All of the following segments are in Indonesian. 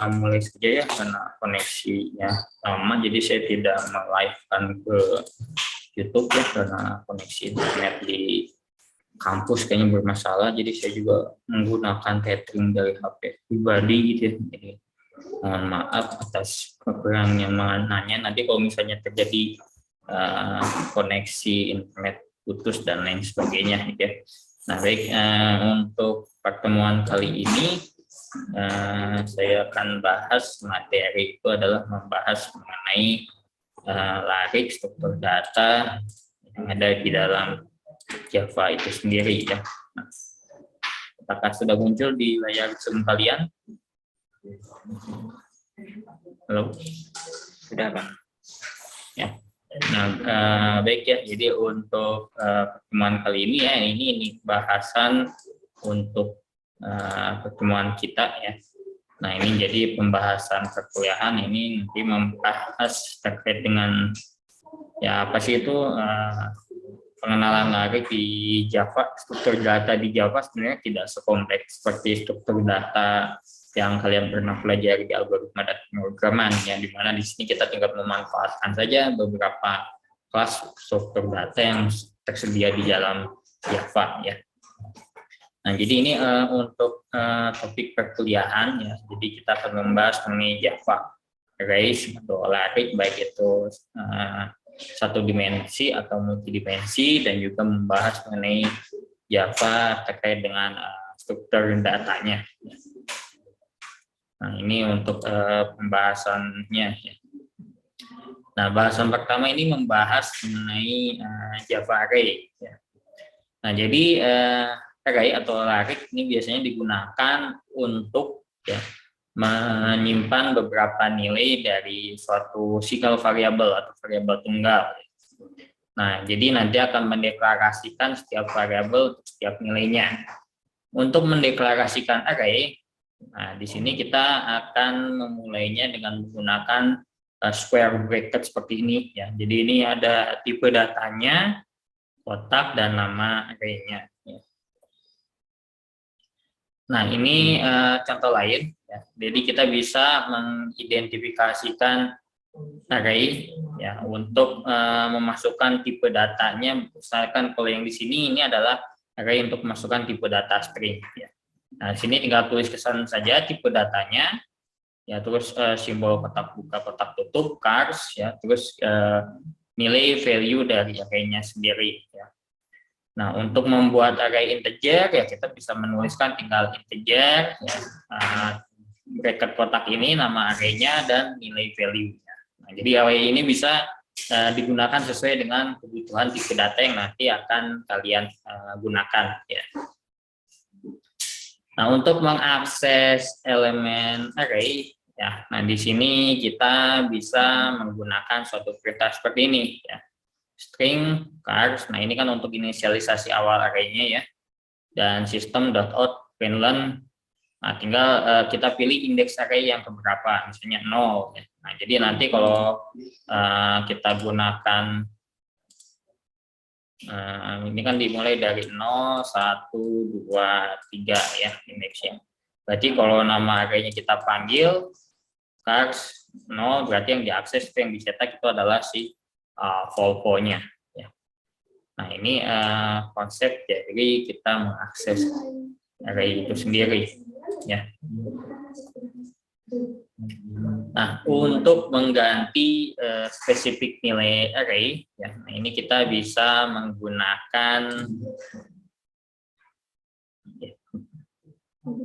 mulai saja ya, karena koneksinya lama, jadi saya tidak melive-kan ke YouTube ya, karena koneksi internet di kampus kayaknya bermasalah, jadi saya juga menggunakan tethering dari HP pribadi gitu ya. Jadi mohon maaf atas kekurangnya mananya. Nanti kalau misalnya terjadi koneksi internet putus dan lain sebagainya gitu ya. Nah baik, untuk pertemuan kali ini saya akan bahas materi itu adalah membahas mengenai larik struktur data yang ada di dalam Java itu sendiri ya. Nah, apakah sudah muncul di layar Zoom kalian? Halo, sudah Pak? Ya. Nah, baik ya. Jadi untuk pertemuan kali ini ya, ini bahasan untuk pertemuan kita ya. Nah ini jadi pembahasan perkuliahan ini nanti membahas terkait dengan ya apa sih itu pengenalan larik di Java. Struktur data di Java sebenarnya tidak sekompleks seperti struktur data yang kalian pernah pelajari di algoritma dan pemrograman ya, dimana di sini kita tinggal memanfaatkan saja beberapa kelas struktur data yang tersedia di dalam Java ya. Nah, jadi ini untuk topik perkuliahan ya. Jadi kita akan membahas mengenai Java arrays atau larik, baik itu satu dimensi atau multidimensi, dan juga membahas mengenai Java terkait dengan struktur datanya. Nah, ini untuk pembahasannya ya. Nah, bahasan pertama ini membahas mengenai Java array ya. Nah, jadi array atau larik ini biasanya digunakan untuk ya, menyimpan beberapa nilai dari suatu single variabel atau variabel tunggal. Nah, jadi nanti akan mendeklarasikan setiap variabel untuk setiap nilainya. Untuk mendeklarasikan array, nah di sini kita akan memulainya dengan menggunakan square bracket seperti ini ya. Jadi ini ada tipe datanya, kotak, dan nama array-nya. Nah, ini contoh lain. Ya. Jadi kita bisa mengidentifikasikan array ya untuk memasukkan tipe datanya. Misalkan kalau yang di sini ini adalah array untuk memasukkan tipe data string. Ya. Nah, di sini tinggal tulis kesan saja tipe datanya. Ya, terus simbol kotak buka, kotak tutup, chars. Ya, terus nilai value dari array-nya sendiri. Ya. Nah, untuk membuat array integer ya kita bisa menuliskan tinggal integer ya, bracket kotak ini nama array-nya dan nilai value-nya. Nah, jadi array ini bisa digunakan sesuai dengan kebutuhan tipe data yang nanti akan kalian gunakan ya. Nah, untuk mengakses elemen array ya, nah di sini kita bisa menggunakan suatu perintah seperti ini ya. String chars, nah ini kan untuk inisialisasi awal array-nya ya, dan system.out println. Nah tinggal kita pilih indeks array yang keberapa, misalnya 0 ya. Nah jadi nanti kalau kita gunakan ini kan dimulai dari 0, 1, 2, 3 ya indeksnya. Berarti kalau nama array-nya kita panggil chars 0, berarti yang diakses yang dicetak itu adalah si Volvo-nya. Ya. Nah ini konsep dari kita mengakses array itu sendiri. Ya. Nah untuk mengganti spesifik nilai array, ya, nah ini kita bisa menggunakan. Ya.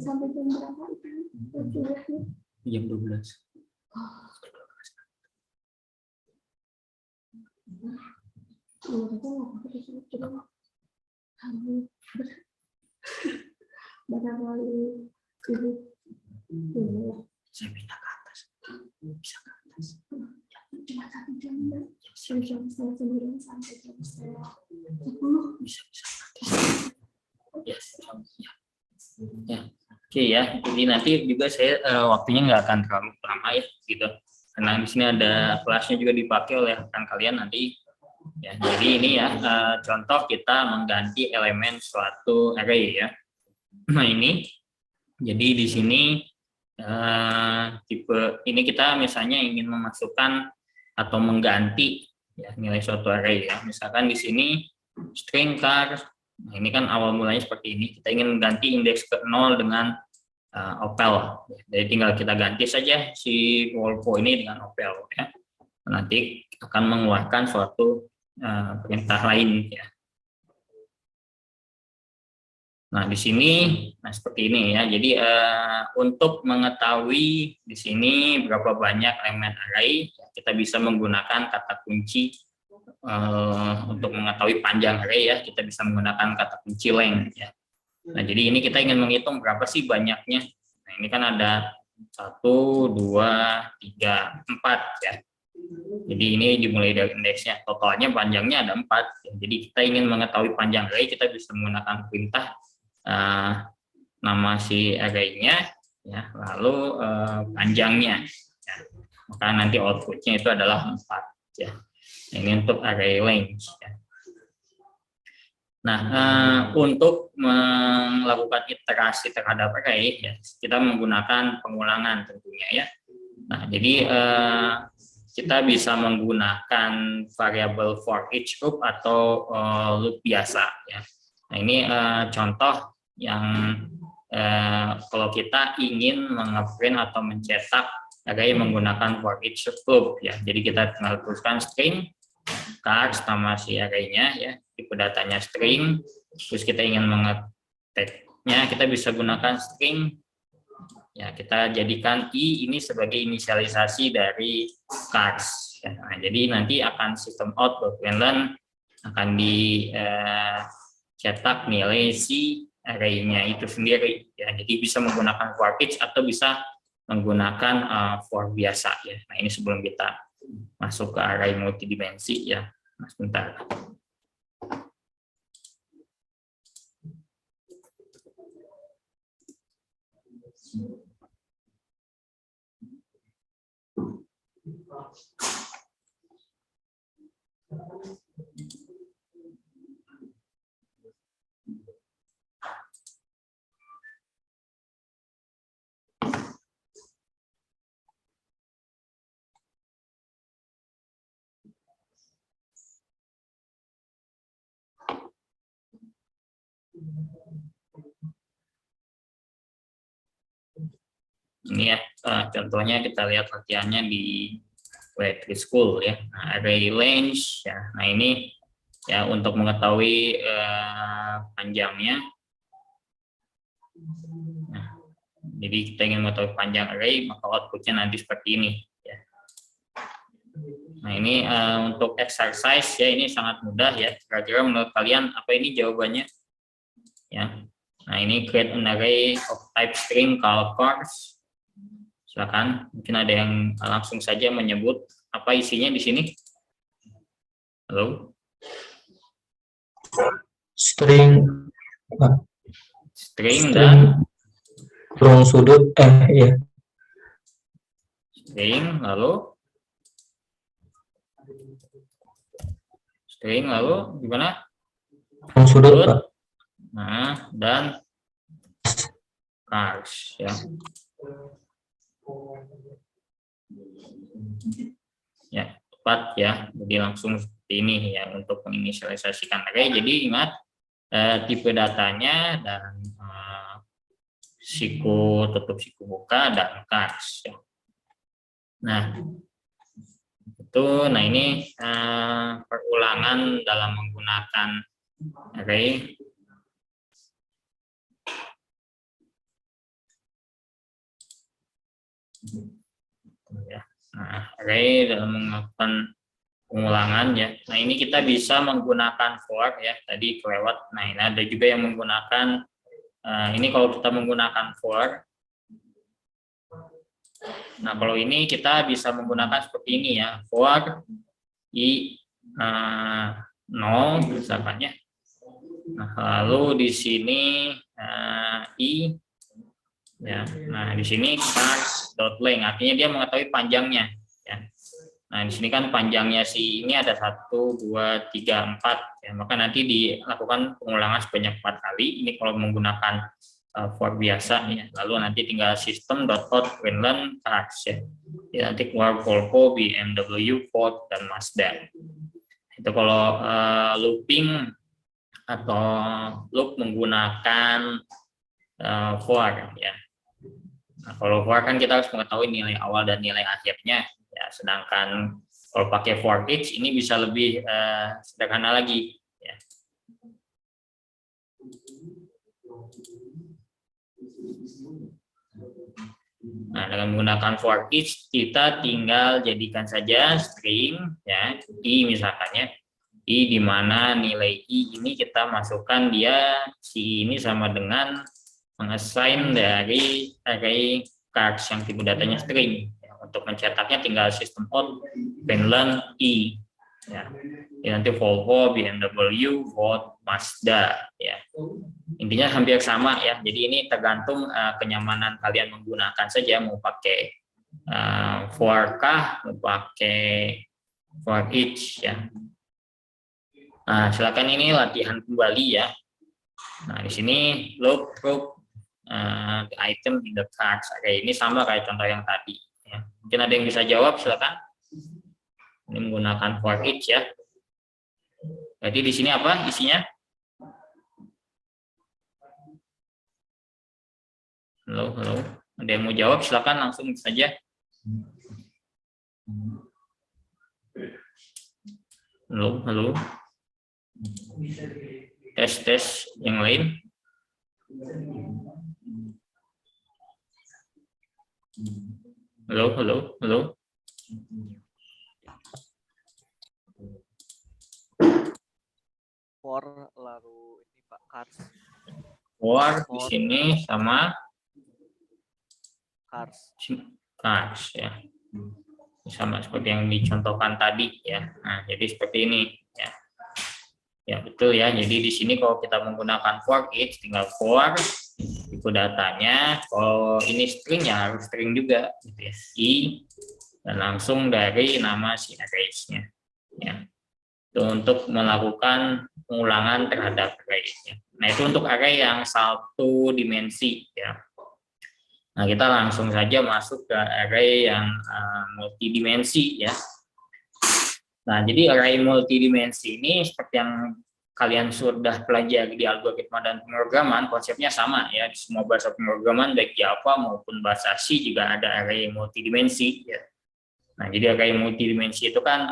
Sampai jam berapa itu? Jam 12. Saya minta ke atas, bisa ke atas. Cuma 1 jam ya. Jam 9 sampai jam 10. Bisa. Yes. Ya. Oke ya. Jadi nanti juga saya waktunya nggak akan terlalu lama ya, gitu. Karena di sini ada kelasnya juga dipakai oleh rekan kalian nanti. Ya, jadi ini ya contoh kita mengganti elemen suatu array ya. Nah ini, jadi di sini tipe ini kita misalnya ingin memasukkan atau mengganti ya nilai suatu array ya. Misalkan di sini string char, nah ini kan awal mulanya seperti ini. Kita ingin mengganti indeks ke 0 dengan opel. Jadi tinggal kita ganti saja si Volvo ini dengan opel ya. Nanti akan mengeluarkan suatu perintah lain ya. Nah, di sini seperti ini ya. Jadi untuk mengetahui di sini berapa banyak elemen array, kita bisa menggunakan kata kunci untuk mengetahui panjang array ya. Kita bisa menggunakan kata kunci length ya. Nah, jadi ini kita ingin menghitung berapa sih banyaknya. Nah, ini kan ada 1, 2, 3, 4 ya. Jadi ini dimulai dari indeksnya, totalnya panjangnya ada 4. Jadi kita ingin mengetahui panjang array, kita bisa menggunakan perintah nama si array-nya ya, lalu panjangnya ya. Maka nanti outputnya itu adalah 4 ya. Nah, ini untuk array length ya. Nah, untuk melakukan iterasi terhadap array ya, kita menggunakan pengulangan tentunya ya. Nah, jadi kita bisa menggunakan variabel for each loop atau loop biasa ya. Nah, ini contoh yang kalau kita ingin mengeprint atau mencetak array menggunakan for each loop ya. Jadi kita tinggal tuliskan string chars nama si array-nya ya, tipe datanya string, terus kita ingin mengeteknya, kita bisa gunakan string ya, kita jadikan i ini sebagai inisialisasi dari chars ya. Nah, jadi nanti akan sistem out println akan dicetak nilai si array-nya itu sendiri ya. Jadi bisa menggunakan for each atau bisa menggunakan for biasa ya. Nah, ini sebelum kita masuk ke array multidimensi ya. Nah, sebentar. Ini ya, contohnya kita lihat latihannya di Electric School ya. Nah, array range ya. Nah, ini ya untuk mengetahui panjangnya. Nah, jadi kita ingin mengetahui panjang array, maka outputnya nanti seperti ini ya. Nah, ini untuk exercise ya, ini sangat mudah ya. Kira-kira menurut kalian apa ini jawabannya? Ya. Nah, ini create an array of type string called chars. Silakan, mungkin ada yang langsung saja menyebut apa isinya di sini. Halo? String Dan kurung sudut ya. String lalu gimana? Kurung sudut, Pak. Nah, dan chars ya. Ya, tepat ya. Jadi langsung seperti ini ya untuk menginisialisasikan array. Jadi ingat tipe datanya dan siku tutup siku buka dan chars ya. Nah, itu ini perulangan dalam menggunakan array. Ya. Nah, array dalam melakukan pengulangan ya. Nah, ini kita bisa menggunakan for ya. Tadi kelewat. Nah, ini ada juga yang menggunakan ini kalau kita menggunakan for. Nah, kalau ini kita bisa menggunakan seperti ini ya. For i 0 misalkan ya. Nah, lalu di sini i ya. Nah, di sini chars.length artinya dia mengetahui panjangnya ya. Nah, di sini kan panjangnya si ini ada 1 2 3 4 ya. Maka nanti dilakukan pengulangan sebanyak 4 kali. Ini kalau menggunakan for biasa ya. Lalu nanti tinggal system.out.println cars ya. Ya, nanti keluar Volvo, BMW, Ford, dan Mazda. Itu kalau looping atau loop menggunakan for ya. Nah, kalau for kan kita harus mengetahui nilai awal dan nilai akhirnya ya. Sedangkan kalau pakai for each ini bisa lebih sederhana lagi ya. Nah, dengan menggunakan for each kita tinggal jadikan saja string ya, i misalkan ya. I di mana nilai i ini kita masukkan dia si ini sama dengan mengassign dari array cars yang tipe datanya string. Ya, untuk mencetaknya tinggal system out println i ya. Ya, nanti Volvo, BMW, Ford, Mazda ya. Intinya hampir sama ya. Jadi ini tergantung kenyamanan kalian menggunakan saja, mau pakai for kah, mau pakai for each ya. Nah, silakan ini latihan kembali ya. Nah, di sini loop group item in the cards. Kayak ini sama kayak contoh yang tadi ya. Mungkin ada yang bisa jawab, silakan. Ini menggunakan for each ya. Jadi di sini apa isinya? Halo, halo. Ada yang mau jawab? Silakan langsung saja. Halo, halo. Tes yang lain. Halo, halo, halo. For lalu ini Pak cars. For di sini sama cars ya. Sama seperti yang dicontohkan tadi ya. Nah, jadi seperti ini ya. Ya betul ya. Jadi di sini kalau kita menggunakan for each tinggal for tipe datanya. Kalau ini string ya harus string juga gitu ya. I dan langsung dari nama si array-nya ya. Itu untuk melakukan pengulangan terhadap array ya. Nah, itu untuk array yang satu dimensi ya. Nah, kita langsung saja masuk ke array yang multidimensi ya. Nah, jadi array multidimensi ini seperti yang kalian sudah pelajari di algoritma dan pemrograman, konsepnya sama ya. Di semua bahasa pemrograman baik Java maupun bahasa C juga ada array multidimensi ya. Nah, jadi array multidimensi itu kan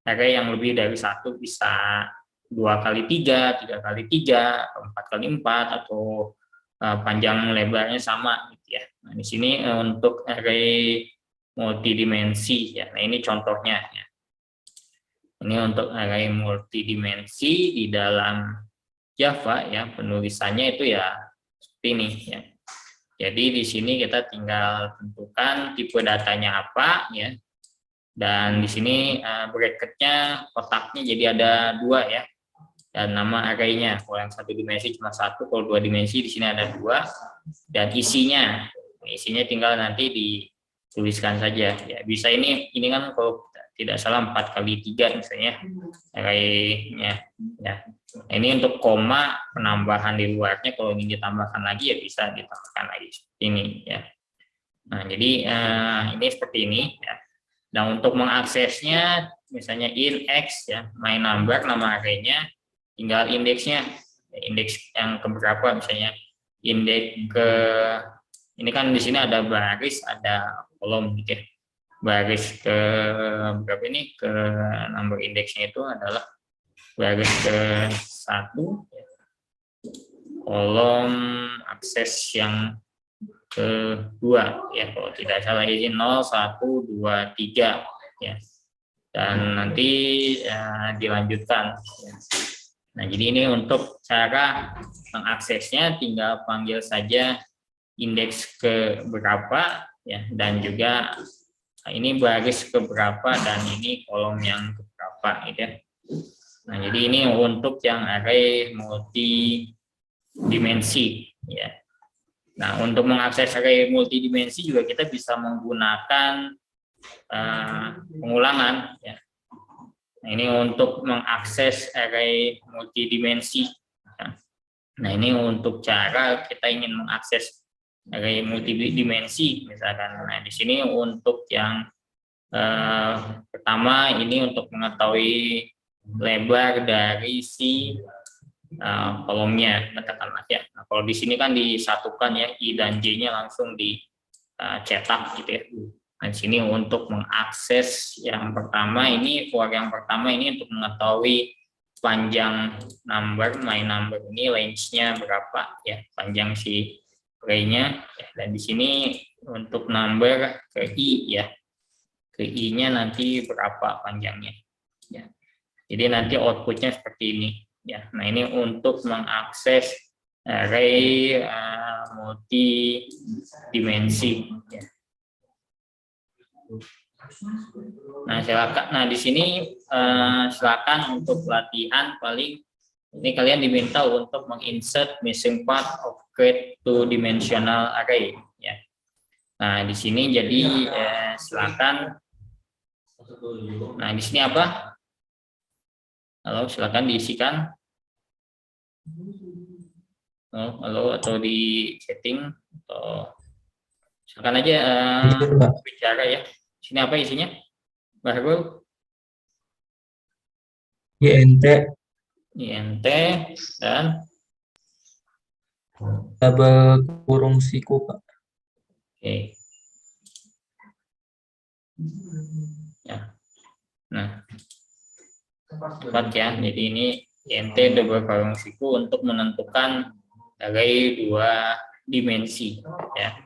array yang lebih dari satu, bisa 2x3, 3x3, 4x4 atau panjang lebarnya sama gitu ya. Nah, di sini untuk array multidimensi ya. Nah, ini contohnya ya. Ini untuk array multidimensi di dalam Java ya, penulisannya itu ya seperti ini ya. Jadi di sini kita tinggal tentukan tipe datanya apa ya. Dan di sini bracketnya, kotaknya jadi ada 2 ya. Dan nama array-nya, kalau yang satu dimensi cuma 1, kalau 2 dimensi di sini ada 2. Dan isinya tinggal nanti dituliskan saja ya. Bisa ini kan kalau tidak salah 4x3 misalnya array-nya ya. Ini untuk koma penambahan di luarnya, kalau ingin ditambahkan lagi ya bisa ditambahkan lagi seperti ini ya. Nah, jadi ini seperti ini ya. Dan untuk mengaksesnya misalnya in x ya, my number nama array-nya, tinggal indeksnya, indeks yang keberapa misalnya, indeks ke ini kan di sini ada baris, ada kolom gitu ya. Baris ke berapa ini, ke number indeksnya itu adalah baris ke 1, kolom akses yang kedua ya, kalau tidak salah ini 0, 1, 2, 3 ya. Dan nanti dilanjutkan ya. Nah, jadi ini untuk cara mengaksesnya tinggal panggil saja indeks ke berapa ya, dan juga ini baris ke berapa dan ini kolom yang ke berapa gitu ya. Nah, jadi ini untuk yang array multidimensi ya. Nah, untuk mengakses array multidimensi juga kita bisa menggunakan pengulangan ya. Nah, ini untuk mengakses array multidimensi ya. Nah, ini untuk cara kita ingin mengakses array multidimensi misalkan. Nah, di sini untuk yang pertama ini untuk mengetahui lebar dari si kolomnya katakanlah ya. Nah, kalau di sini kan disatukan ya, I dan J-nya langsung dicetak gitu ya. Nah, di sini untuk mengakses yang pertama ini, for yang pertama ini untuk mengetahui panjang number, my number ini range-nya berapa ya, panjang si array-nya ya. Dan di sini untuk number ke I ya, ke I-nya nanti berapa panjangnya ya. Jadi nanti outputnya seperti ini ya. Nah, ini untuk mengakses array multi dimensi ya. Nah, silakan. Nah, di sini silakan untuk latihan paling ini kalian diminta untuk menginsert missing part of create two dimensional array ya. Nah, di sini jadi silakan. Nah, di sini apa? Halo, silakan diisikan. Halo, atau di setting atau silakan aja bicara ya. Sini apa isinya? Baru INT dan double kurung siku, Pak. oke. Ya. Nah, tepat ya. Jadi ini INT double kurung siku untuk menentukan array 2 dimensi ya.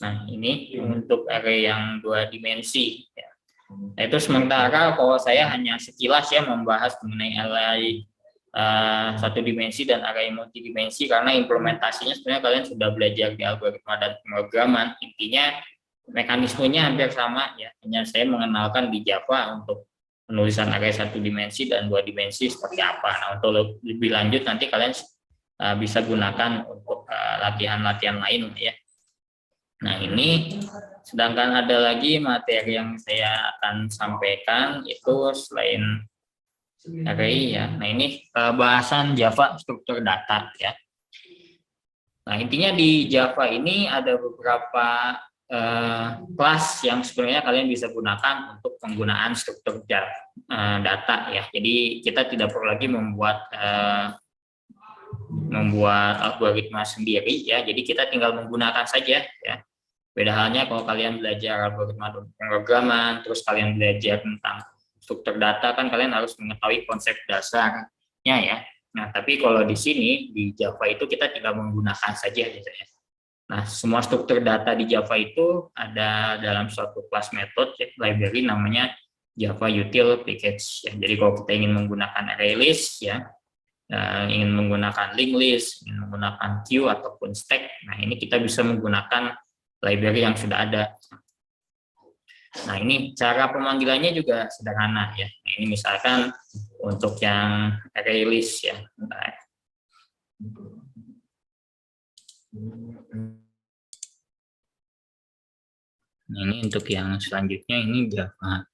Nah, ini untuk array yang 2 dimensi ya. Nah, itu sementara kalau saya hanya sekilas ya membahas mengenai array 1 dimensi dan array multidimensi, karena implementasinya sebenarnya kalian sudah belajar di algoritma dan pemrograman. Intinya mekanismenya hampir sama ya, hanya saya mengenalkan di Java untuk penulisan array 1 dimensi dan 2 dimensi seperti apa. Nah, untuk lebih lanjut nanti kalian bisa gunakan untuk latihan-latihan lain ya. Nah, ini sedangkan ada lagi materi yang saya akan sampaikan itu selain array ya. Nah, ini bahasan Java struktur data ya. Nah, intinya di Java ini ada beberapa kelas yang sebenarnya kalian bisa gunakan untuk penggunaan struktur data ya. Jadi kita tidak perlu lagi membuat algoritma sendiri ya. Jadi kita tinggal menggunakan saja ya. Beda halnya kalau kalian belajar algoritma pemrograman, terus kalian belajar tentang struktur data, kan kalian harus mengetahui konsep dasarnya ya. Nah, tapi kalau di sini di Java itu kita tinggal menggunakan saja gitu ya. Nah, semua struktur data di Java itu ada dalam suatu kelas metode ya, library namanya Java Util Package ya. Jadi kalau kita ingin menggunakan array list ya, ingin menggunakan linked list, ingin menggunakan queue ataupun stack, nah ini kita bisa menggunakan library yang sudah ada. Nah, ini cara pemanggilannya juga sederhana ya. Nah, ini misalkan untuk yang array list ya. Nah, ini untuk yang selanjutnya ini Java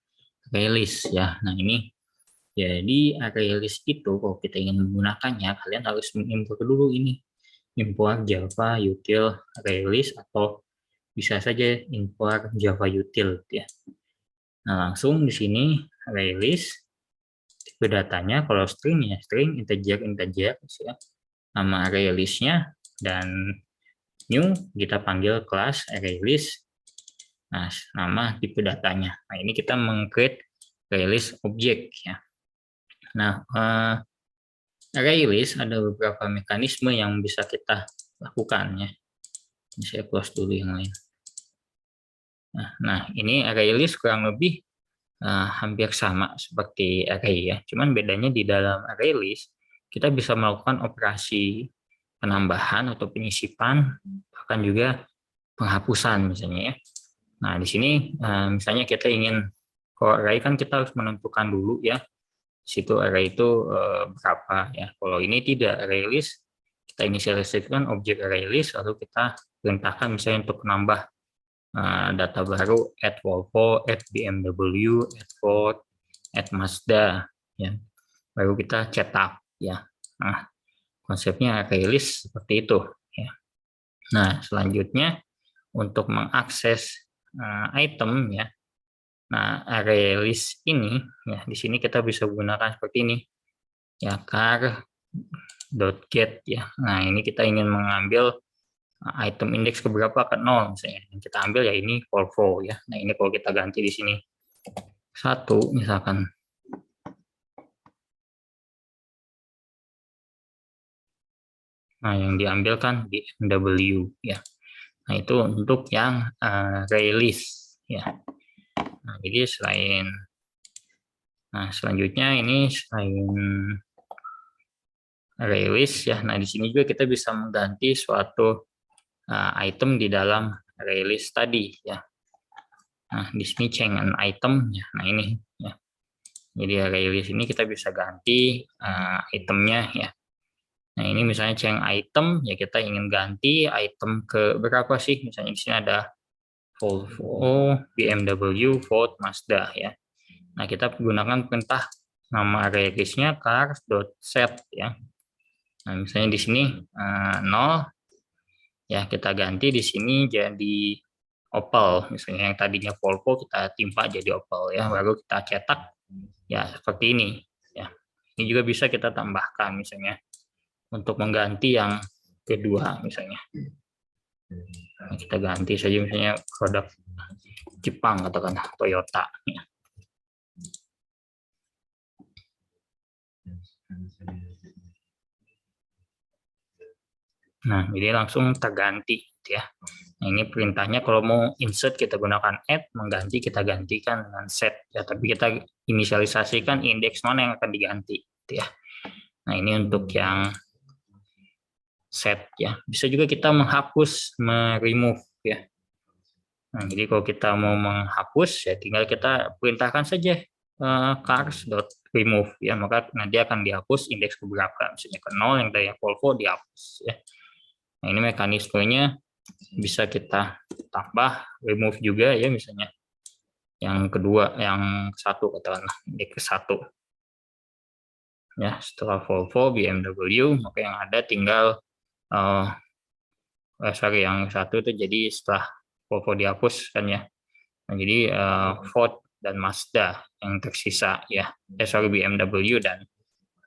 array list ya. Nah, ini jadi array list itu kalau kita ingin menggunakannya, kalian harus mengimport dulu ini. Import Java util array list atau bisa saja import Java util ya. Nah, langsung di sini array list, tipe datanya kalau string ya string, integer ya, nama array listnya, dan new kita panggil kelas array list. Nah, nama tipe datanya. Nah, ini kita meng-create array list object ya. Nah, array list ada beberapa mekanisme yang bisa kita lakukan ya. Ini saya close dulu yang lain. Nah, ini array list kurang lebih hampir sama seperti array ya. Cuman bedanya di dalam array list kita bisa melakukan operasi penambahan atau penyisipan, bahkan juga penghapusan misalnya ya. Nah, di sini misalnya kita ingin, kalau array kan kita harus menentukan dulu ya, di situ array itu berapa ya. Kalau ini tidak, array list kita inisialisasikan objek array list, lalu kita perintahkan misalnya untuk menambah data baru, add Volvo, add BMW, add Ford, add Mazda ya, baru kita cetak ya. Nah, konsepnya array list seperti itu ya. Nah, selanjutnya untuk mengakses item ya. Nah, array list ini ya, di sini kita bisa gunakan seperti ini ya, char.get ya. Nah, ini kita ingin mengambil item indeks keberapa, ke 0 misalnya. Yang kita ambil ya ini Volvo ya. Nah, ini kalau kita ganti di sini 1 misalkan. Nah, yang diambil kan BMW ya. Nah, itu untuk yang array list ya. Nah, jadi selanjutnya ini selain array list ya. Nah, di sini juga kita bisa mengganti suatu item di dalam array list tadi ya. Nah, di sini change an item ya. Nah, ini ya. Jadi array list ini kita bisa ganti itemnya ya. Nah, ini misalnya change item ya, kita ingin ganti item ke berapa sih? Misalnya di sini ada Volvo, BMW, Ford, Mazda ya. Nah, kita gunakan perintah nama array list-nya cars.set ya. Nah, misalnya di sini 0 ya, kita ganti di sini jadi Opel. Misalnya yang tadinya Volvo kita timpa jadi Opel ya, baru kita cetak ya seperti ini ya. Ini juga bisa kita tambahkan misalnya untuk mengganti yang kedua misalnya. Nah, kita ganti saja misalnya produk Jepang katakan Toyota ya. Nah, jadi langsung terganti ya. Nah, ini perintahnya kalau mau insert kita gunakan add, mengganti kita gantikan dengan set ya, tapi kita inisialisasikan indeks mana yang akan diganti ya. Nah, ini untuk yang set ya. Bisa juga kita menghapus, remove ya. Nah, jadi kalau kita mau menghapus ya tinggal kita perintahkan saja cars.remove ya, maka nanti akan dihapus indeks keberapa, misalnya ke 0 yang dari Volvo dihapus ya. Nah, ini mekanismenya bisa kita tambah, remove juga ya, misalnya yang kedua, yang satu katakanlah indeks ke 1 ya, setelah Volvo, BMW, maka yang ada tinggal yang satu itu jadi setelah Volvo dihapus kan ya. Nah, jadi Ford dan Mazda yang tersisa ya. BMW dan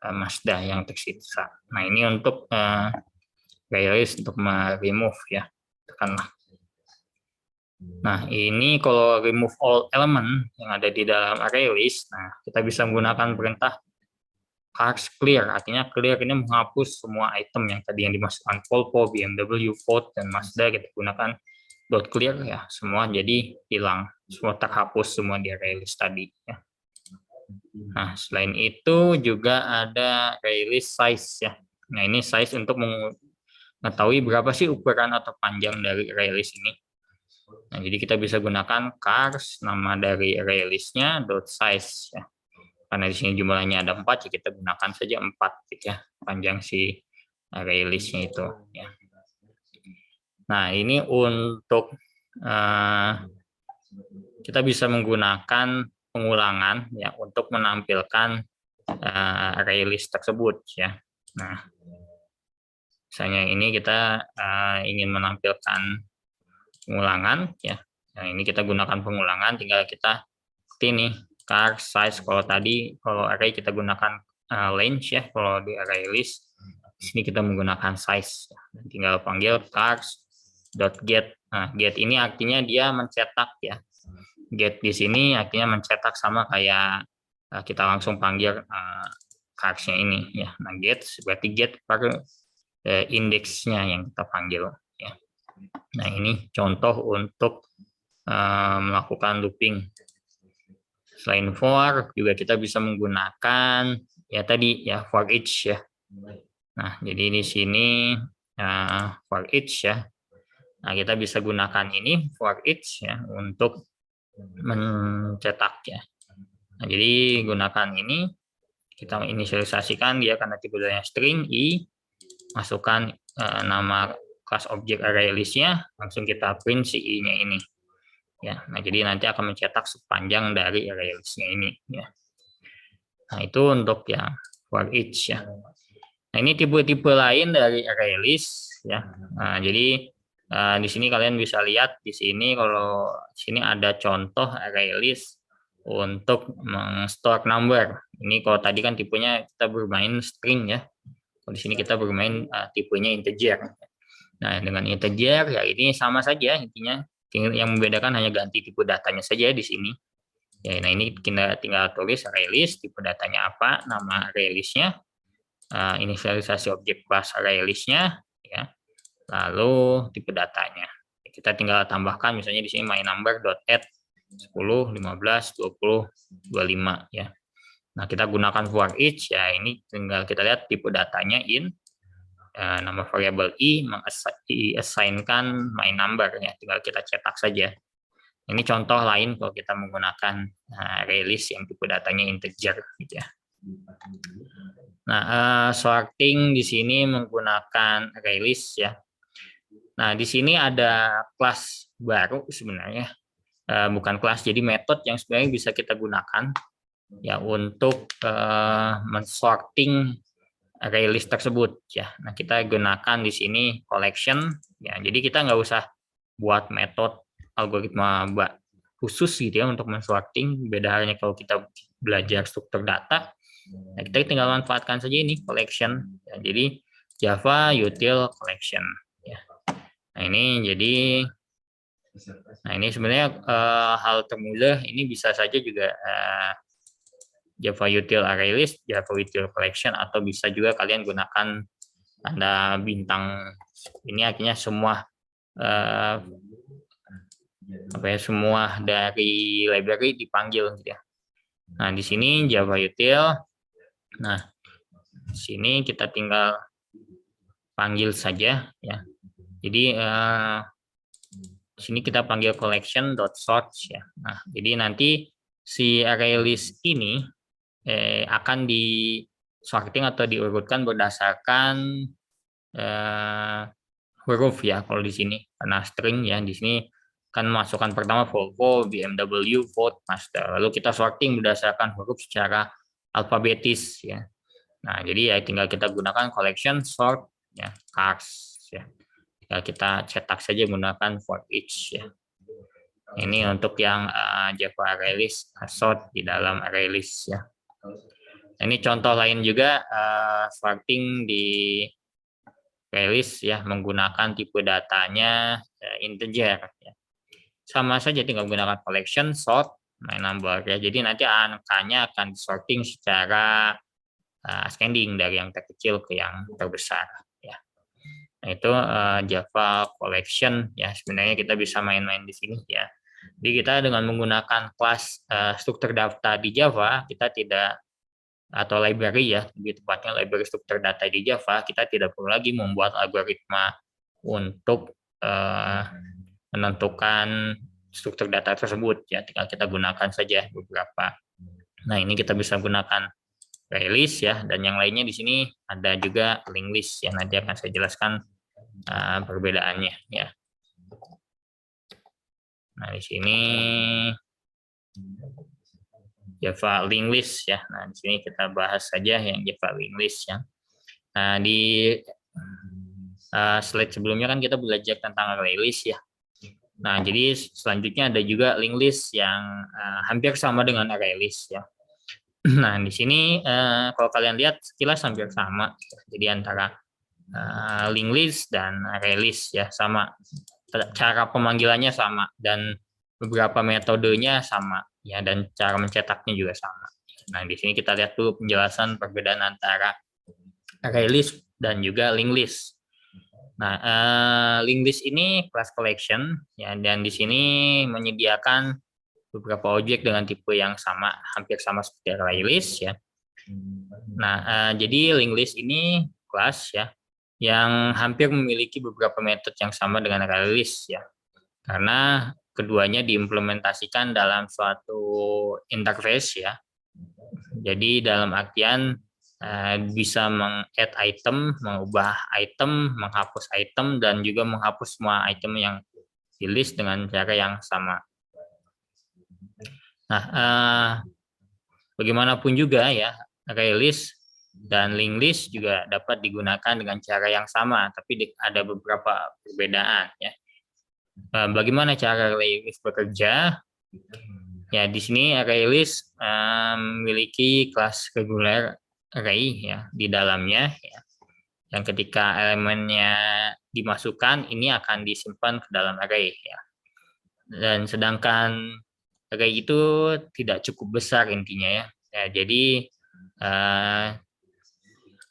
Mazda yang tersisa. Nah, ini untuk array list untuk remove ya. Tekanlah. Nah, ini kalau remove all element yang ada di dalam array list, nah kita bisa menggunakan perintah cars clear. Artinya clear ini menghapus semua item yang tadi yang dimasukkan Volvo, BMW, Ford dan Mazda, kita gunakan .clear ya, semua jadi hilang, semua terhapus semua di array list tadi ya. Nah, selain itu juga ada array list size ya. Nah, ini size untuk mengetahui berapa sih ukuran atau panjang dari array list ini. Nah, jadi kita bisa gunakan cars, nama dari array list-nya .size ya. Karena di sini jumlahnya ada 4, ya kita gunakan saja 4 gitu ya, panjang si array list-nya itu ya. Nah, ini untuk kita bisa menggunakan pengulangan ya untuk menampilkan array list tersebut ya. Nah, misalnya ini kita ingin menampilkan pengulangan ya. Nah, ini kita gunakan pengulangan, tinggal kita ini car size. Kalau tadi kalau array kita gunakan range ya, kalau di array list di sini kita menggunakan size. Tinggal panggil cars.get. Nah, get ini artinya dia mencetak ya. Get di sini artinya mencetak, sama kayak kita langsung panggil cars-nya ini ya. Nah, get berarti get per indeksnya yang kita panggil ya. Nah, ini contoh untuk melakukan looping. Selain for juga kita bisa menggunakan ya tadi ya for each ya. Nah, jadi di sini for each ya. Nah, kita bisa gunakan ini for each ya untuk mencetak ya. Nah, jadi gunakan ini, kita inisialisasikan dia karena tipenya string i, masukkan nama kelas objek array list-nya, langsung kita print si i-nya ini ya. Nah, jadi nanti akan mencetak sepanjang dari array list-nya ini ya. Nah, itu untuk yang for each ya. Nah, ini tipe-tipe lain dari array list ya. Nah, jadi di sini kalian bisa lihat di sini kalau di sini ada contoh array list untuk store number. Ini kalau tadi kan tipenya kita bermain string ya. Kalau di sini kita bermain tipenya integer. Nah, dengan integer ya ini sama saja intinya. Yang membedakan hanya ganti tipe datanya saja di sini. Ya, nah ini kita tinggal tulis array list, tipe datanya apa, nama array listnya, inisialisasi objek kelas array listnya, ya, lalu tipe datanya. Kita tinggal tambahkan misalnya di sini my number dot add 10, 15, 20, 25 ya. Nah, kita gunakan for each ya, ini tinggal kita lihat tipe datanya in, nama variabel i mengassign-kan my number ya, tinggal kita cetak saja. Ini contoh lain kalau kita menggunakan array list yang tipe datanya integer gitu ya. Nah, sorting di sini menggunakan array list ya. Nah, di sini ada kelas baru sebenarnya, bukan kelas, jadi metode yang sebenarnya bisa kita gunakan ya untuk men-sorting array list tersebut ya. Nah, kita gunakan di sini collection ya. Jadi kita nggak usah buat metode algoritma khusus gitu ya untuk men-sorting. Beda halnya kalau kita belajar struktur data. Nah, kita tinggal manfaatkan saja ini collection. Ya, jadi Java util collection ya. Nah, ini sebenarnya hal termudah ini bisa saja juga Java util array list, Java util collection, atau bisa juga kalian gunakan tanda bintang. Ini akhirnya semua semua dari library dipanggil gitu ya. Nah, di sini Java util. Nah, di sini kita tinggal panggil saja ya. Jadi di sini kita panggil collection.sort ya. Nah, jadi nanti si array list ini akan di sorting atau diurutkan berdasarkan huruf ya kalau di sini, karena string ya. Di sini kan masukkan pertama Volvo, BMW, Ford, Mazda. Lalu kita sorting berdasarkan huruf secara alfabetis ya. Nah, jadi ya tinggal kita gunakan collection sort ya, cars ya. Tinggal kita cetak saja menggunakan for each ya. Ini untuk yang Java array list sort di dalam array list ya. Ini contoh lain juga sorting di array list ya, menggunakan tipe datanya integer ya. Sama saja tinggal menggunakan collection sort my number ya. Jadi nanti angkanya akan disorting secara ascending dari yang terkecil ke yang terbesar ya. Nah, itu Java collection ya. Sebenarnya kita bisa main-main di sini ya. Jadi kita dengan menggunakan kelas struktur data di Java, kita tidak, atau library ya, lebih tepatnya library struktur data di Java, kita tidak perlu lagi membuat algoritma untuk menentukan struktur data tersebut ya, tinggal kita gunakan saja beberapa. Nah, ini kita bisa gunakan array list ya, dan yang lainnya di sini ada juga linked list ya, nanti akan saya jelaskan perbedaannya ya. Nah, di sini Java linked list ya. Nah, di sini kita bahas saja yang Java linked list ya. Nah, di slide sebelumnya kan kita belajar tentang array list ya. Nah, jadi selanjutnya ada juga linked list yang hampir sama dengan array list ya. Nah, di sini kalau kalian lihat sekilas hampir sama. Jadi antara linked list dan array list ya sama. Cara pemanggilannya sama dan beberapa metodenya sama ya, dan cara mencetaknya juga sama. Nah, di sini kita lihat dulu penjelasan perbedaan antara array list dan juga linked list. Nah, linked list ini class collection ya, dan di sini menyediakan beberapa objek dengan tipe yang sama, hampir sama seperti array list ya. Nah, jadi linked list ini kelas ya yang hampir memiliki beberapa metode yang sama dengan array list ya, karena keduanya diimplementasikan dalam suatu interface ya. Jadi dalam artian bisa meng-add item, mengubah item, menghapus item, dan juga menghapus semua item yang di list dengan cara yang sama. Nah, bagaimanapun juga ya, array list Dan linked list juga dapat digunakan dengan cara yang sama, tapi ada beberapa perbedaan ya. Bagaimana cara array list bekerja? Ya, di sini array list memiliki kelas regular array ya di dalamnya ya. Yang ketika elemennya dimasukkan, ini akan disimpan ke dalam array ya. Dan sedangkan array itu tidak cukup besar intinya ya. Jadi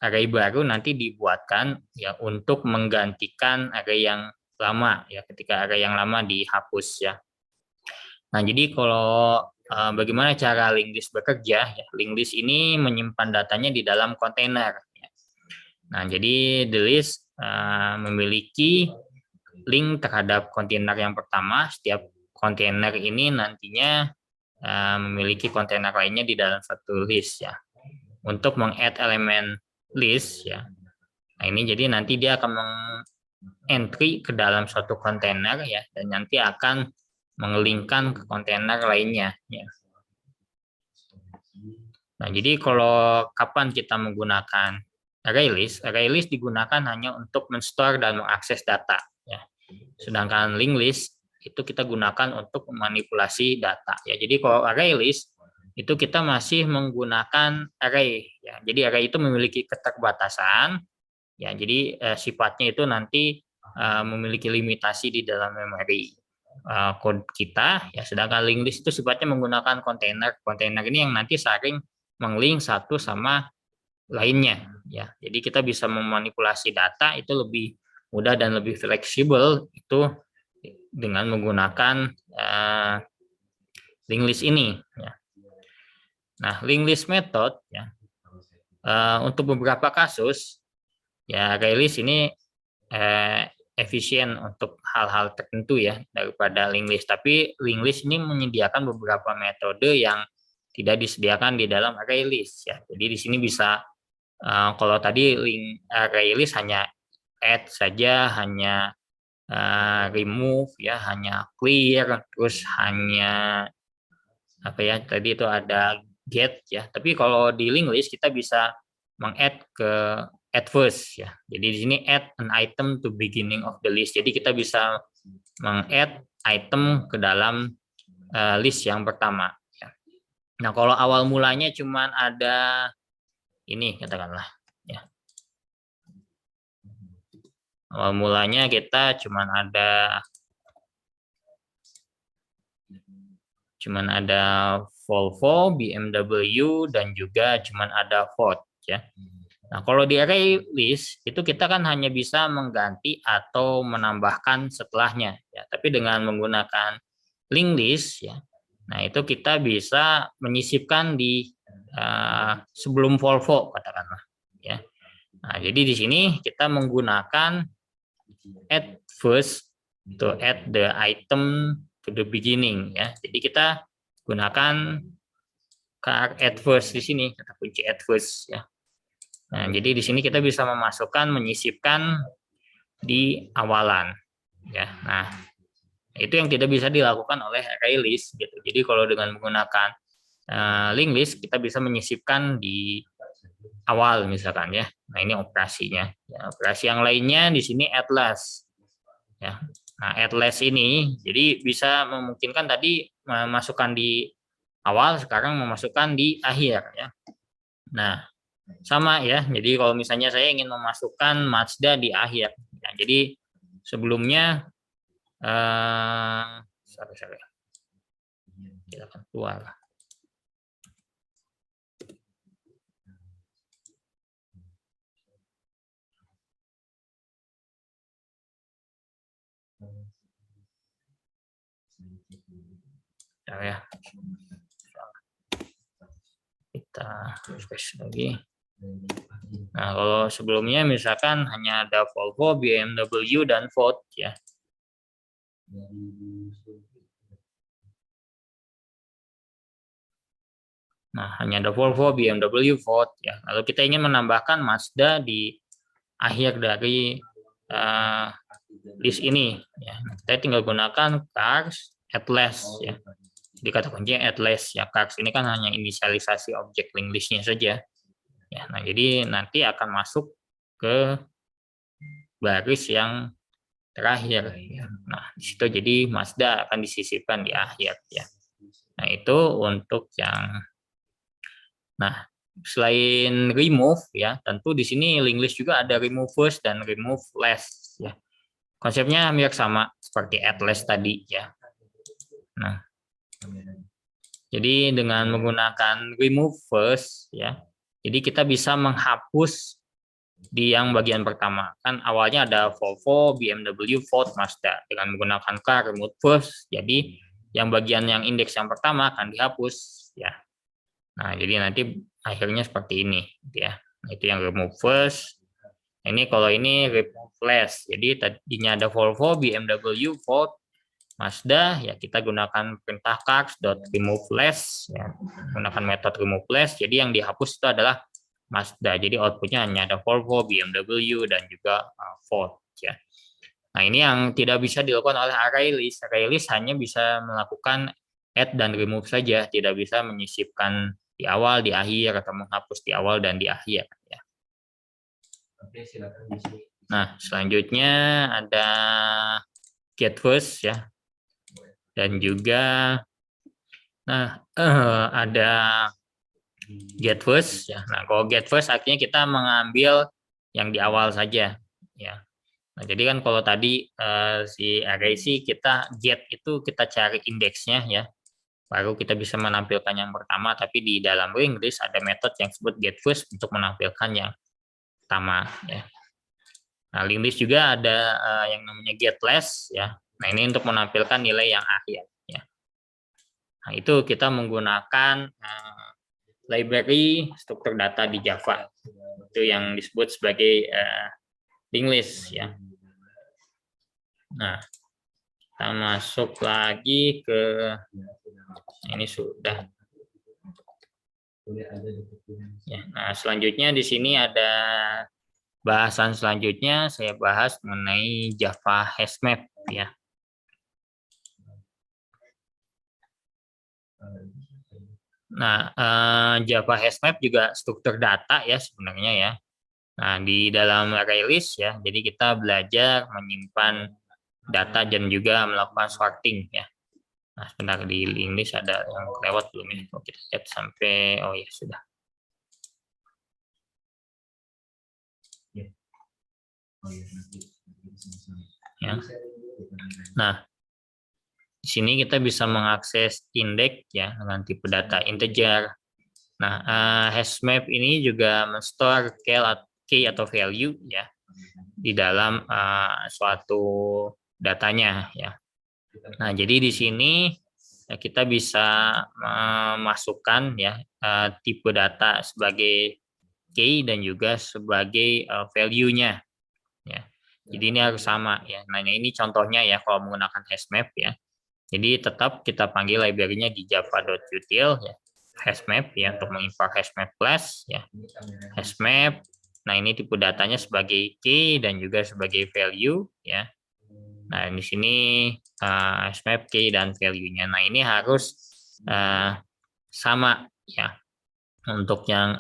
array baru nanti dibuatkan ya untuk menggantikan array yang lama ya, ketika array yang lama dihapus ya. Nah, jadi kalau bagaimana cara linked list bekerja ya, linked list ini menyimpan datanya di dalam kontainer ya. Nah, jadi the list memiliki link terhadap kontainer yang pertama. Setiap kontainer ini nantinya memiliki kontainer lainnya di dalam satu list ya. Untuk meng-add elemen list ya. Nah, ini jadi nanti dia akan entry ke dalam suatu kontainer ya, dan nanti akan mengelingkan ke kontainer lainnya ya. Nah, jadi kalau kapan kita menggunakan array list digunakan hanya untuk men-store dan mengakses data ya. Sedangkan linked list itu kita gunakan untuk memanipulasi data ya. Jadi kalau array list itu kita masih menggunakan array ya. Jadi array itu memiliki keterbatasan ya. Jadi sifatnya itu nanti memiliki limitasi di dalam memori kode kita ya. Sedangkan linked list itu sifatnya menggunakan kontainer. Kontainer ini yang nanti saling menglink satu sama lainnya ya. Jadi kita bisa memanipulasi data itu lebih mudah dan lebih fleksibel itu dengan menggunakan linked list ini ya. Nah, linked list method ya, untuk beberapa kasus ya array list ini efisien untuk hal-hal tertentu ya daripada linked list. Tapi linked list ini menyediakan beberapa metode yang tidak disediakan di dalam array list ya. Jadi di sini bisa kalau tadi array list hanya add saja, hanya remove ya, hanya clear, terus hanya apa ya tadi itu ada get ya. Tapi kalau di linked list kita bisa meng-add ke add first ya. Jadi di sini add an item to beginning of the list. Jadi kita bisa meng-add item ke dalam list yang pertama ya. Nah, kalau awal mulanya cuman ada ini katakanlah ya. Awal mulanya kita cuman ada Volvo, BMW, dan juga cuman ada Ford ya. Nah, kalau di array list itu kita kan hanya bisa mengganti atau menambahkan setelahnya ya. Tapi dengan menggunakan linked list ya, nah itu kita bisa menyisipkan di sebelum Volvo katakanlah ya. Nah, jadi di sini kita menggunakan add first to add the item to the beginning ya. Jadi kita gunakan add first di sini, kata kunci add first ya. Nah, jadi di sini kita bisa memasukkan, menyisipkan di awalan ya. Nah, itu yang tidak bisa dilakukan oleh array list gitu. Jadi kalau dengan menggunakan linked list kita bisa menyisipkan di awal misalkan ya. Nah, ini operasinya. Ya, operasi yang lainnya di sini add last ya. Nah, add last ini jadi bisa memungkinkan tadi memasukkan di awal, sekarang memasukkan di akhir ya. Nah, sama ya. Jadi kalau misalnya saya ingin memasukkan Mazda di akhir, ya, jadi sebelumnya kita akan keluar. Ya, kita refresh lagi. Nah, kalau sebelumnya misalkan hanya ada Volvo, BMW, dan Ford ya. Nah, hanya ada Volvo, BMW, Ford ya. Lalu kita ingin menambahkan Mazda di akhir dari list ini ya. Kita tinggal gunakan cars at last ya. Jadi kata kuncinya at last ya. Cars ini kan hanya inisialisasi objek linked list-nya saja. Ya, nah jadi nanti akan masuk ke baris yang terakhir. Nah, di situ jadi Mazda akan disisipkan di akhir ya. Nah, itu untuk yang nah, selain remove ya, tentu di sini link list juga ada remove first dan remove last ya. Konsepnya hampir sama seperti add last tadi ya. Nah, jadi dengan menggunakan remove first ya, jadi kita bisa menghapus di yang bagian pertama. Kan awalnya ada Volvo, BMW, Ford, Mazda. Dengan menggunakan car remove first, jadi yang bagian yang indeks yang pertama akan dihapus ya. Nah, jadi nanti akhirnya seperti ini gitu ya. Nah, itu yang remove first. Ini kalau ini remove last. Jadi tadinya ada Volvo, BMW, Ford, Mazda, ya kita gunakan perintah cars.remove last, ya, gunakan metode remove last. Jadi yang dihapus itu adalah Mazda. Jadi outputnya hanya ada Volvo, BMW, dan juga Ford. Ya. Nah ini yang tidak bisa dilakukan oleh array list. Array list hanya bisa melakukan add dan remove saja, tidak bisa menyisipkan di awal, di akhir, atau menghapus di awal dan di akhir. Ya. Nah selanjutnya ada get first ya. Dan juga ada get first ya. Nah, kalau get first artinya kita mengambil yang di awal saja ya. Nah, jadi kan kalau tadi si array sih kita get itu kita cari indeksnya ya. Baru kita bisa menampilkan yang pertama, tapi di dalam linked list ada metode yang disebut get first untuk menampilkan yang pertama ya. Nah, linked list juga ada yang namanya get last ya. Nah, ini untuk menampilkan nilai yang akhir ya. Nah, itu kita menggunakan library struktur data di Java. Itu yang disebut sebagai linked list ya. Nah, kita masuk lagi ke ini sudah. Ya, nah selanjutnya di sini ada bahasan selanjutnya saya bahas mengenai Java HashMap ya. Nah, Java HashMap juga struktur data ya sebenarnya ya. Nah, di dalam array list ya, jadi kita belajar menyimpan data dan juga melakukan sorting ya. Nah, sebentar di linked list ada yang lewat belum ya? Kalau kita lihat sampai, oh ya sudah. Ya. Nah, di sini kita bisa mengakses indeks ya dengan tipe data integer. Nah, HashMap ini juga men-store key atau value ya di dalam suatu datanya ya. Nah, jadi di sini ya, kita bisa memasukkan ya tipe data sebagai key dan juga sebagai value-nya ya. Jadi ini harus sama ya. Nah, ini contohnya ya kalau menggunakan HashMap ya. Jadi tetap kita panggil library-nya di java.util ya. HashMap ya untuk mengimport HashMap class ya. HashMap. Nah, ini tipe datanya sebagai key dan juga sebagai value ya. Nah, di sini HashMap key dan value-nya. Nah, ini harus sama ya. Untuk yang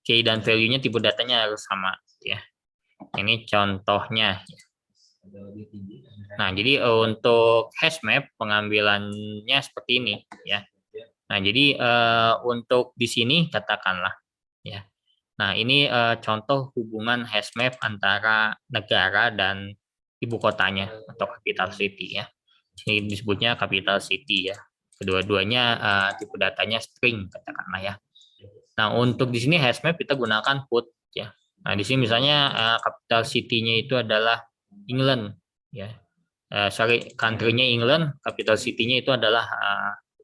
key dan value-nya tipe datanya harus sama ya. Ini contohnya ya. Nah, jadi untuk HashMap pengambilannya seperti ini ya. Nah, jadi untuk di sini katakanlah ya. Nah, ini contoh hubungan HashMap antara negara dan ibu kotanya atau capital city ya. Ini disebutnya capital city ya. Kedua-duanya tipe datanya string katakanlah ya. Nah, untuk di sini HashMap kita gunakan put ya. Nah, di sini misalnya capital city-nya itu adalah England ya. Country-nya England, capital city-nya itu adalah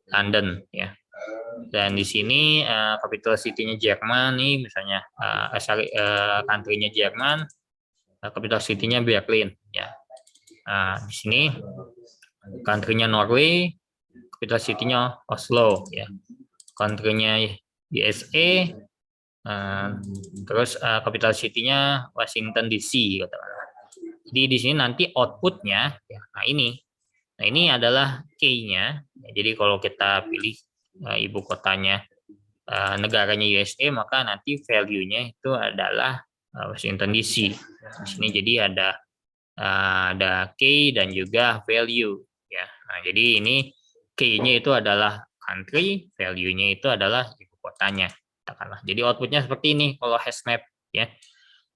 London ya. Dan di sini capital city-nya Jerman nih misalnya country-nya Jerman, capital city-nya Berlin ya. Di sini country-nya Norway, capital city-nya Oslo ya. Country-nya USA, terus capital city-nya Washington DC katakanlah. Jadi di sini nanti output-nya ya, nah ini adalah key-nya. Jadi kalau kita pilih ibu kotanya negaranya USA, maka nanti value-nya itu adalah Washington DC. Di sini jadi ada key dan juga value ya. Nah, jadi ini key-nya itu adalah country, value-nya itu adalah ibu kotanya, katakanlah. Jadi outputnya seperti ini kalau hash map ya.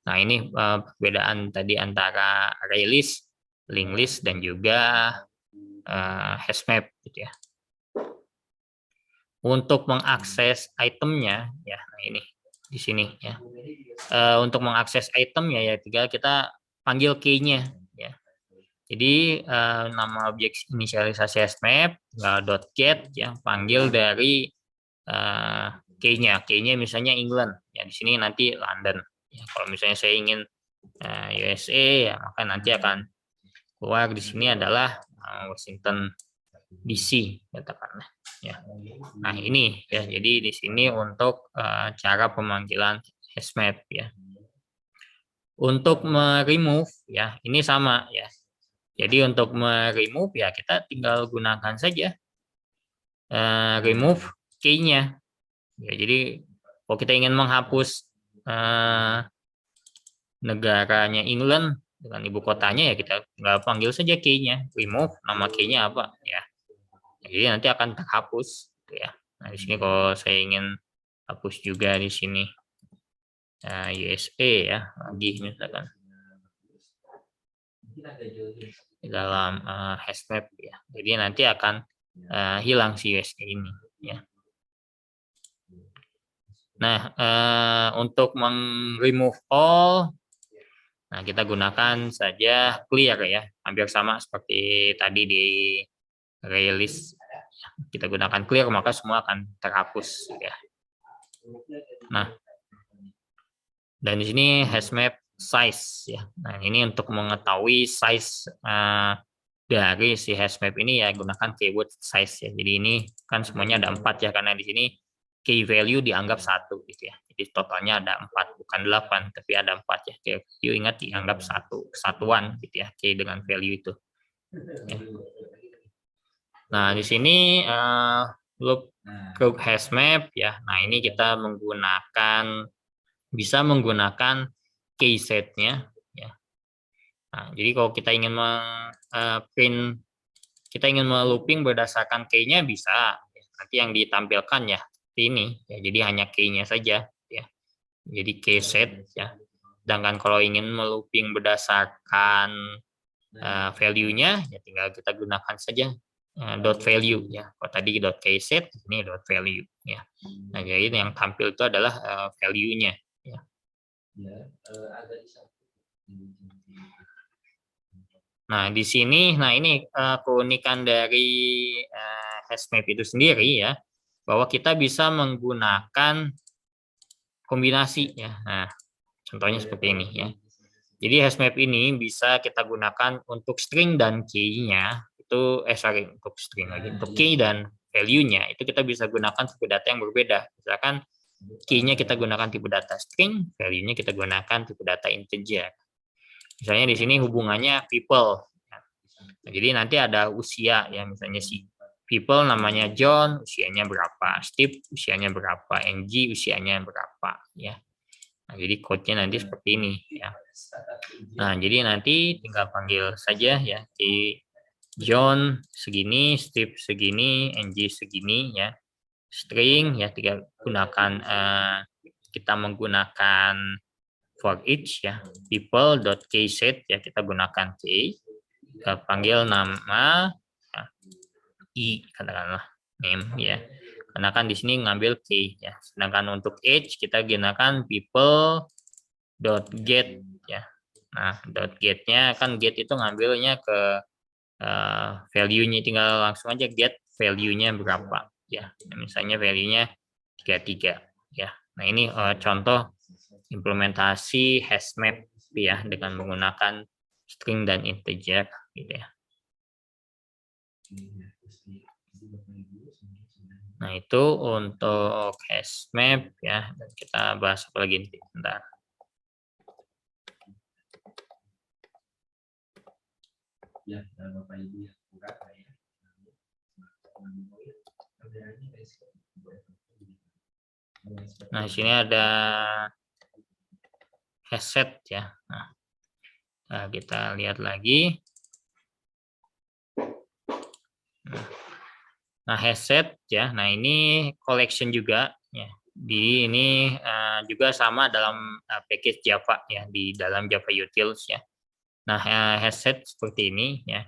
Nah, ini perbedaan tadi antara array list, linked list dan juga hash map gitu ya. Untuk mengakses itemnya ya, nah ini di sini ya. Untuk mengakses itemnya ya tinggal kita panggil key-nya ya. Jadi nama objek inisialisasi hashmap .get ya, panggil dari key-nya. Key-nya misalnya England ya, di sini nanti London ya. Kalau misalnya saya ingin USA ya, maka nanti akan keluar di sini adalah Washington DC katakanlah ya. Nah, ini ya, jadi di sini untuk cara pemanggilan hashmap ya. Untuk remove ya, ini sama ya. Jadi untuk remove ya kita tinggal gunakan saja remove key-nya. Ya, jadi kalau kita ingin menghapus negaranya England dengan ibu kotanya ya kita tinggal panggil saja key-nya, remove nama key-nya apa ya. Jadi nanti akan terhapus gitu ya. Nah, di sini kalau saya ingin hapus juga di sini USA ya, lagi misalkan di dalam hashmap ya. Jadi nanti akan hilang si USA ini ya. Nah, untuk remove all, nah kita gunakan saja clear ya, hampir sama seperti tadi di release. Kita gunakan clear maka semua akan terhapus ya. Nah, dan di sini hashmap size ya. Nah, ini untuk mengetahui size dari si hashmap ini ya gunakan keyword size ya. Jadi ini kan semuanya ada 4 ya, karena di sini key value dianggap 1 gitu ya. Jadi totalnya ada 4 bukan 8 tapi ada 4 ya. Key value ingat dianggap 1 kesatuan gitu ya, key dengan value itu. Ya. Nah, di sini loop group hashmap ya. Nah, ini kita bisa menggunakan key set-nya ya. Nah, jadi kalau kita ingin print, kita ingin melooping berdasarkan key-nya bisa. Nanti yang ditampilkan ya ini ya, jadi hanya key-nya saja ya. Jadi key set ya. Sedangkan kalau ingin melooping berdasarkan value-nya ya tinggal kita gunakan saja dot value ya. Kalau tadi dot key set, ini dot value ya. Nah, jadi yang tampil itu adalah value-nya ya. Nah, di sini, nah ini keunikan dari hashmap itu sendiri ya, bahwa kita bisa menggunakan kombinasi ya. Nah, contohnya seperti ini ya. Jadi hashmap ini bisa kita gunakan untuk string dan key-nya itu untuk string lagi, untuk key dan value-nya itu kita bisa gunakan tipe data yang berbeda. Misalkan key-nya kita gunakan tipe data string, value-nya kita gunakan tipe data integer. Misalnya di sini hubungannya people. Nah, jadi nanti ada usia ya, misalnya si people namanya John, usianya berapa, Steve usianya berapa, NG usianya berapa ya. Nah, jadi code-nya nanti seperti ini ya. Nah, jadi nanti tinggal panggil saja ya si John segini, Steve segini, NG segini ya. String ya, tinggal gunakan kita menggunakan for each ya, people.keyset ya, kita gunakan key, kita panggil nama ya, i katakanlah name ya, karena kan di sini ngambil key ya. Sedangkan untuk age kita gunakan people.get ya. Nah, .get-nya kan get itu ngambilnya ke value-nya, tinggal langsung aja get value-nya berapa ya. Misalnya value-nya 33 ya. Nah, ini contoh implementasi hashmap ya dengan menggunakan string dan integer gitu ya. Nah, itu untuk hashmap ya. Dan kita bahas apa lagi nanti. Bentar. Ya, Bapak Ibu yang kurang ya. Nah, di sini ada headset ya. Nah, kita lihat lagi. Nah, headset ya. Nah, ini collection juga ya. Di ini juga sama dalam package Java ya, di dalam Java Utils ya. Nah, headset seperti ini ya.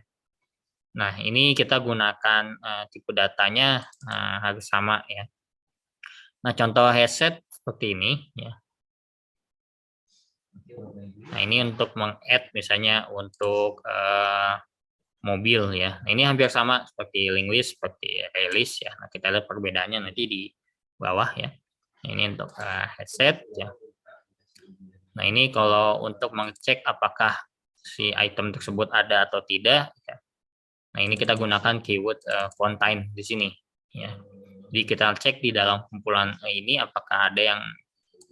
Nah, ini kita gunakan tipe datanya harus sama ya. Nah, contoh headset seperti ini ya. Nah, ini untuk meng-add misalnya untuk mobil ya. Nah, ini hampir sama seperti linked list, seperti release ya. Nah, kita lihat perbedaannya nanti di bawah ya. Ini untuk headset ya. Nah, ini kalau untuk mengecek apakah si item tersebut ada atau tidak ya. Nah, ini kita gunakan keyword contain di sini ya. Jadi kita cek di dalam kumpulan ini apakah ada yang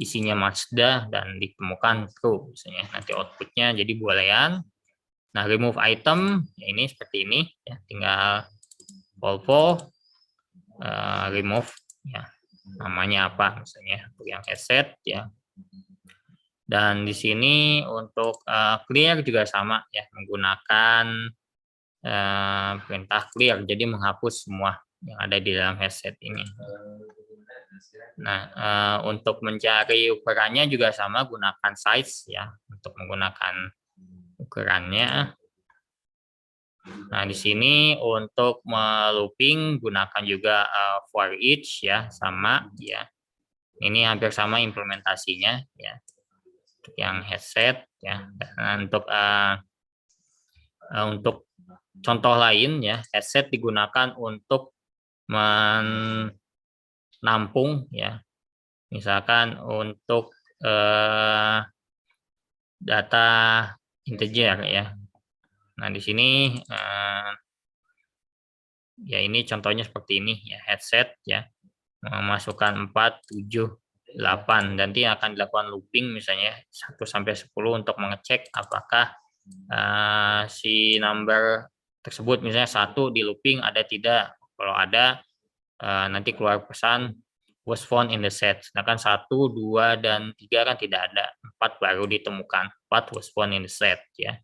isinya Mazda dan ditemukan true misalnya. Nanti outputnya jadi boolean. Nah, remove item ya, ini seperti ini ya, tinggal Volvo remove ya, namanya apa misalnya untuk yang headset ya. Dan di sini untuk clear juga sama ya, menggunakan perintah clear, jadi menghapus semua yang ada di dalam headset ini. Nah, untuk mencari ukurannya juga sama, gunakan size ya untuk menggunakan ukurannya. Nah, di sini untuk looping gunakan juga for each ya, sama ya. Ini hampir sama implementasinya ya. Untuk yang headset ya. Dan untuk contoh lain ya, headset digunakan untuk menampung ya. Misalkan untuk data integer ya. Nah, di sini ya ini contohnya seperti ini ya, headset ya. Memasukkan 4, 7, 8, nanti akan dilakukan looping misalnya 1 sampai 10 untuk mengecek apakah si number tersebut misalnya 1 di looping ada tidak. Kalau ada nanti keluar pesan was found in the set. Sedangkan 1, 2 dan 3 kan tidak ada. 4 baru ditemukan. 4 was found in the set ya.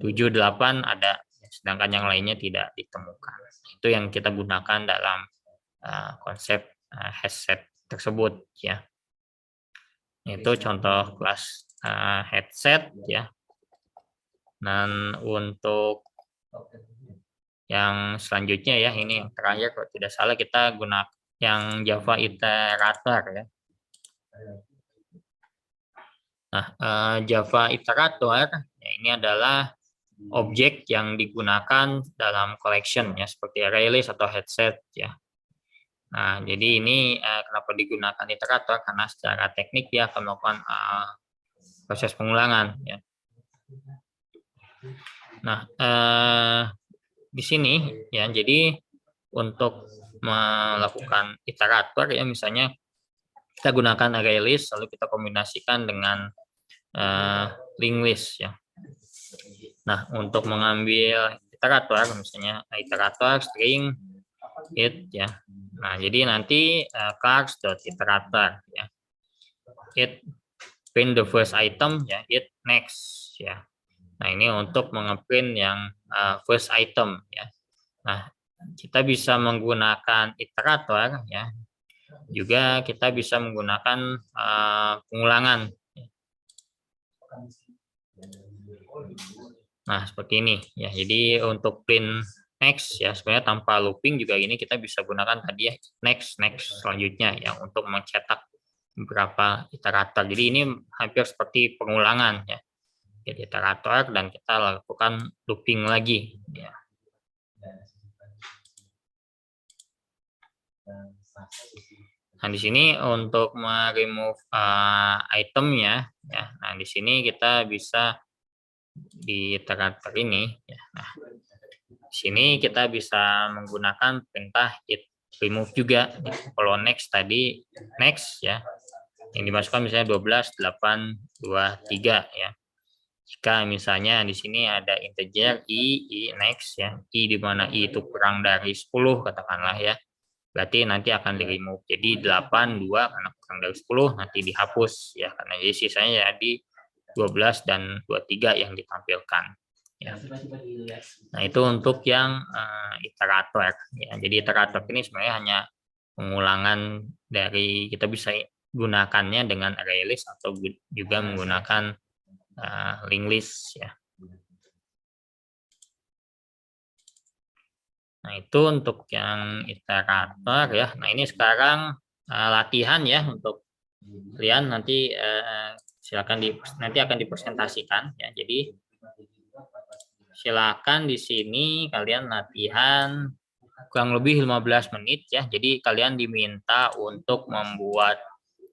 7, 8 ada, sedangkan yang lainnya tidak ditemukan. Itu yang kita gunakan dalam konsep headset tersebut ya. Itu contoh kelas headset ya. Dan untuk yang selanjutnya ya, ini yang terakhir kalau tidak salah kita gunakan yang Java iterator ya. Nah, Java iterator ya, ini adalah objek yang digunakan dalam collection ya, seperti release atau headset ya. Nah, jadi ini kenapa digunakan iterator, karena secara teknik dia akan melakukan proses pengulangan ya. Nah, di sini ya, jadi untuk melakukan iterator ya, misalnya kita gunakan array list lalu kita kombinasikan dengan linked list ya. Nah, untuk mengambil iterator misalnya iterator string it ya. Nah, jadi nanti cars.iterator ya. It print the first item ya, it next ya. Nah, ini untuk mengeprint yang first item ya. Nah, kita bisa menggunakan iterator ya. Juga kita bisa menggunakan pengulangan. Nah, seperti ini ya. Jadi untuk print next ya, sebenarnya tanpa looping juga ini kita bisa gunakan tadi ya, next selanjutnya ya, untuk mencetak beberapa iterator. Jadi ini hampir seperti pengulangan ya. Jadi iterator dan kita lakukan looping lagi ya. Nah, di sini untuk remove itemnya ya. Nah, di sini kita bisa di iterator ini ya. Nah, di sini kita bisa menggunakan perintah it remove juga. Kalau next tadi next ya. Yang dimasukkan misalnya 12, 8, 2, 3 ya. Jika misalnya di sini ada integer i next ya. I di mana i itu kurang dari 10 katakanlah ya. Berarti nanti akan di remove. Jadi 8, 2 karena kurang dari 10 nanti dihapus ya, karena jadi sisanya jadi 12 dan 23 yang ditampilkan ya. Nah, itu untuk yang iterator ya. Jadi iterator ini sebenarnya hanya pengulangan dari, kita bisa gunakannya dengan array list atau juga menggunakan linked list ya. Nah, itu untuk yang iterator ya. Nah, ini sekarang latihan ya untuk kalian nanti silakan nanti akan dipresentasikan ya. Jadi silakan di sini kalian latihan kurang lebih 15 menit ya. Jadi kalian diminta untuk membuat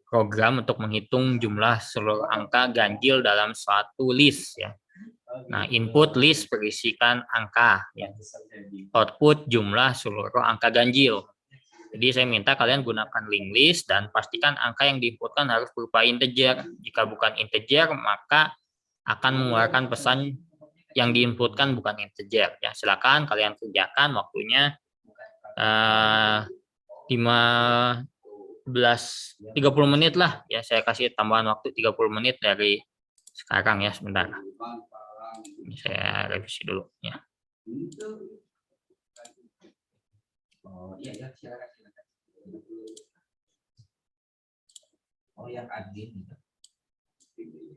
program untuk menghitung jumlah seluruh angka ganjil dalam suatu list ya. Nah, input list berisikan angka ya. Output jumlah seluruh angka ganjil. Jadi saya minta kalian gunakan linked list dan pastikan angka yang diinputkan harus berupa integer. Jika bukan integer, maka akan mengeluarkan pesan yang diinputkan bukan integer ya. Silakan kalian kerjakan, waktunya 30 menit lah ya. Saya kasih tambahan waktu 30 menit dari sekarang ya, sebentar. Ini saya revisi dulu ya. Oh iya ya, silakan. Oh yang admin gitu.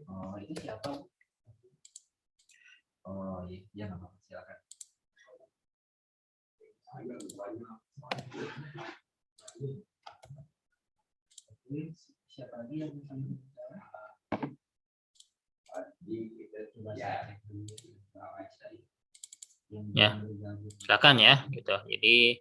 Oh itu siapa? Oh iya nggak apa-apa, silakan. Siapa lagi yang bisa bicara? Ya, silakan ya gitu. Jadi